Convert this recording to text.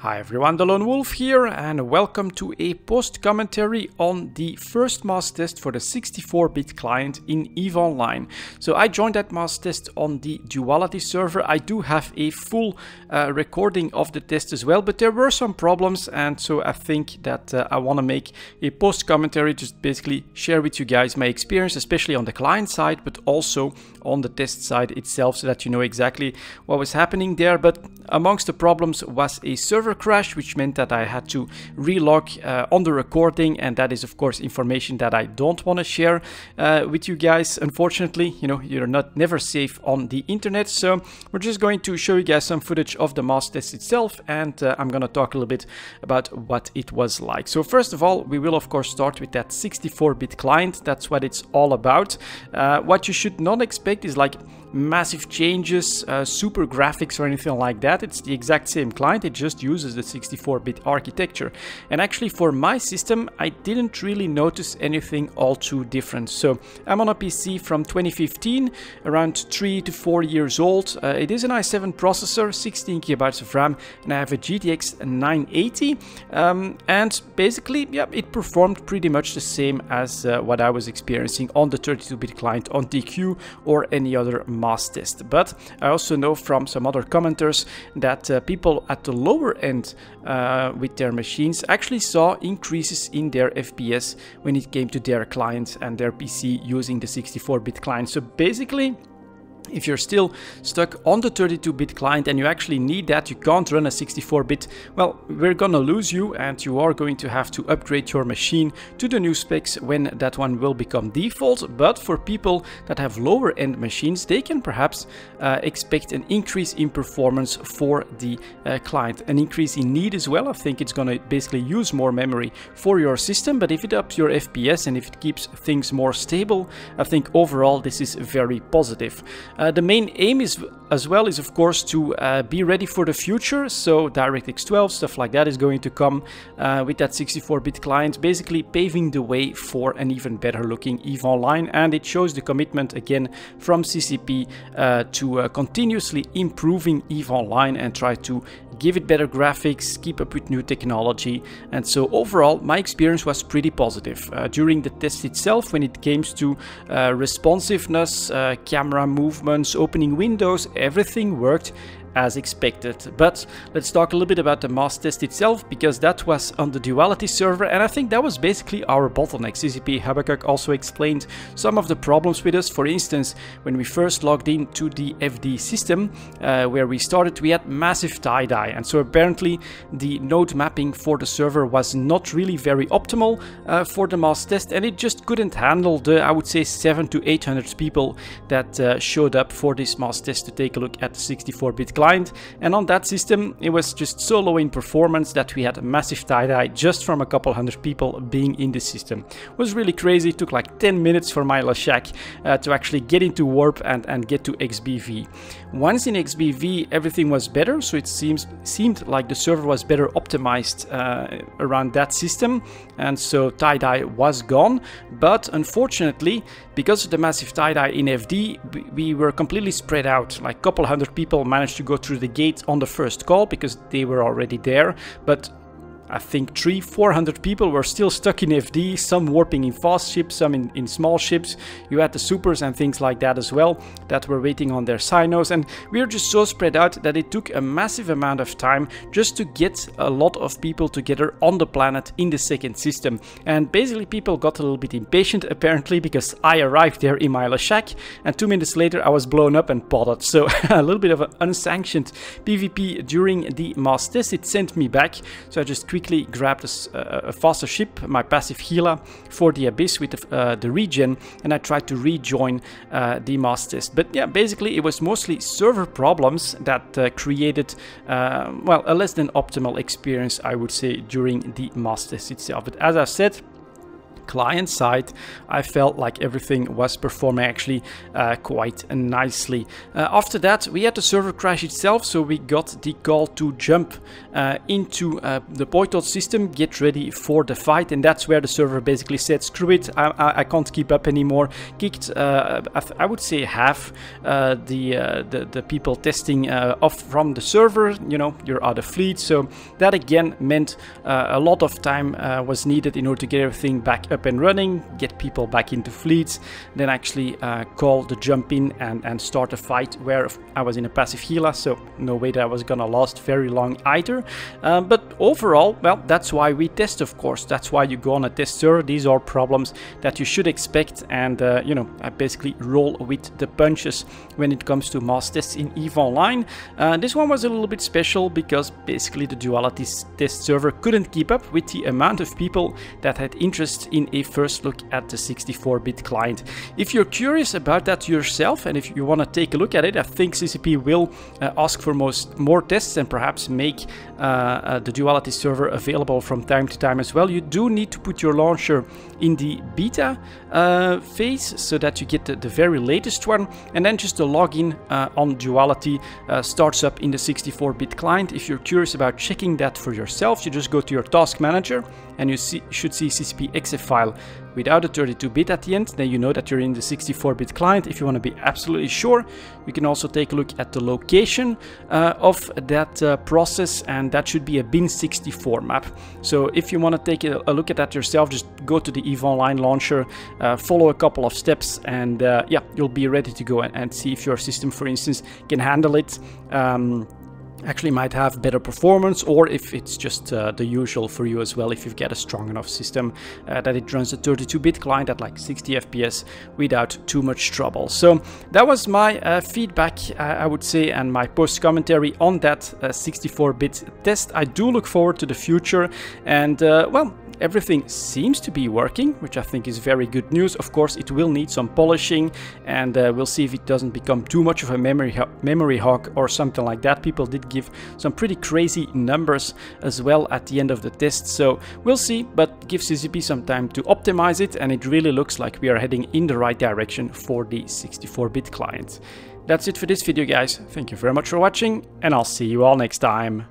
Hi everyone, delonewolf here, and welcome to a post commentary on the first mass test for the 64-bit client in EVE Online. So I joined that mass test on the Duality server. I do have a full recording of the test as well, but there were some problems, and so I think that I want to make a post commentary, just basically share with you guys my experience, especially on the client side, but also on the test side itself, so that you know exactly what was happening there. But amongst the problems was a server crash, which meant that I had to relog on the recording, and that is of course information that I don't want to share with you guys. Unfortunately, you know, you're never safe on the internet, so we're just going to show you guys some footage of the mass test itself, and I'm gonna talk a little bit about what it was like. So first of all, we will of course start with that 64-bit client. That's what it's all about. What you should not expect is like massive changes, super graphics or anything like that. It's the exact same client, it just uses the 64-bit architecture. And actually for my system, I didn't really notice anything all too different. So I'm on a PC from 2015, around 3 to 4 years old. It is an i7 processor, 16 gigabytes of RAM, and I have a GTX 980. And basically, yeah, it performed pretty much the same as what I was experiencing on the 32-bit client on TQ or any other mass test. But I also know from some other commenters that people at the lower end with their machines actually saw increases in their FPS when it came to their client and their PC using the 64-bit client. So basically, if you're still stuck on the 32-bit client and you actually need that, you can't run a 64-bit, well, we're gonna lose you, and you are going to have to upgrade your machine to the new specs when that one will become default. But for people that have lower end machines, they can perhaps expect an increase in performance for the client, an increase in need as well. I think it's gonna basically use more memory for your system, but if it ups your FPS and if it keeps things more stable, I think overall this is very positive. The main aim is of course to be ready for the future. So DirectX 12, stuff like that is going to come with that 64-bit client, basically paving the way for an even better looking EVE Online. And it shows the commitment again from CCP to continuously improving EVE Online and try to give it better graphics, keep up with new technology. And so overall, my experience was pretty positive. During the test itself, when it came to responsiveness, camera movements, opening windows, everything worked as expected. But let's talk a little bit about the mass test itself, because that was on the Duality server, and I think that was basically our bottleneck. CCP Habakkuk also explained some of the problems with us. For instance, when we first logged into the FD system where we started, we had massive tie-dye, and so apparently the node mapping for the server was not really very optimal for the mass test, and it just couldn't handle the, I would say, 700 to 800 people that showed up for this mass test to take a look at the 64-bit client. And on that system, it was just so low in performance that we had a massive tie-dye just from a couple hundred people being in the system. It was really crazy. It took like 10 minutes for my Lashak to actually get into warp and get to XBV. Once in XBV, everything was better, so it seemed like the server was better optimized around that system, and so tie-dye was gone. But unfortunately, because of the massive tie-dye in FD, we were completely spread out. Like a couple hundred people managed to go through the gate on the first call because they were already there, but I think 300-400 people were still stuck in FD, some warping in fast ships, some in small ships. You had the supers and things like that as well that were waiting on their sinos, and we were just so spread out that it took a massive amount of time just to get a lot of people together on the planet in the second system. And basically people got a little bit impatient apparently, because I arrived there in my Lashak and 2 minutes later I was blown up and potted. So a little bit of an unsanctioned PvP during the mass test. It sent me back, so I just quickly grabbed a faster ship, my passive Gila, for the Abyss with the regen, and I tried to rejoin the mass test. But yeah, basically it was mostly server problems that created well, a less than optimal experience, I would say, during the mass test itself. But as I said, client side, I felt like everything was performing actually quite nicely. After that, we had the server crash itself, so we got the call to jump into the Poitot system, get ready for the fight, and that's where the server basically said, screw it, I can't keep up anymore. Kicked, I would say, half the people testing off from the server. You know, you're out of fleet, so that again meant a lot of time was needed in order to get everything back up and running, get people back into fleets, then actually call the jump in and start a fight where I was in a passive healer, so no way that I was gonna last very long either. But overall, well, that's why we test, of course. That's why you go on a test server. These are problems that you should expect, and you know, I basically roll with the punches when it comes to mass tests in EVE Online. This one was a little bit special because basically the Duality test server couldn't keep up with the amount of people that had interest in a first look at the 64-bit client. If you're curious about that yourself, and if you want to take a look at it, I think CCP will ask for more tests and perhaps make the Duality server available from time to time as well. You do need to put your launcher in the beta phase so that you get the very latest one, and then just the login on Duality starts up in the 64-bit client. If you're curious about checking that for yourself, you just go to your task manager and you should see CCP exe file without a 32-bit at the end. Then you know that you're in the 64-bit client. If you want to be absolutely sure, you can also take a look at the location of that process, and that should be a bin64 map. So if you want to take a look at that yourself, just go to the EVE Online launcher, follow a couple of steps, and yeah, you'll be ready to go and see if your system, for instance, can handle it. Actually might have better performance, or if it's just the usual for you as well, if you've got a strong enough system that it runs a 32-bit client at like 60 FPS without too much trouble. So that was my feedback, I would say, and my post commentary on that 64-bit test. I do look forward to the future, and well, everything seems to be working, which I think is very good news. Of course, it will need some polishing, and we'll see if it doesn't become too much of a memory hog or something like that. People did give some pretty crazy numbers as well at the end of the test, so we'll see, but give CCP some time to optimize it, and it really looks like we are heading in the right direction for the 64-bit client. That's it for this video, guys. Thank you very much for watching, and I'll see you all next time.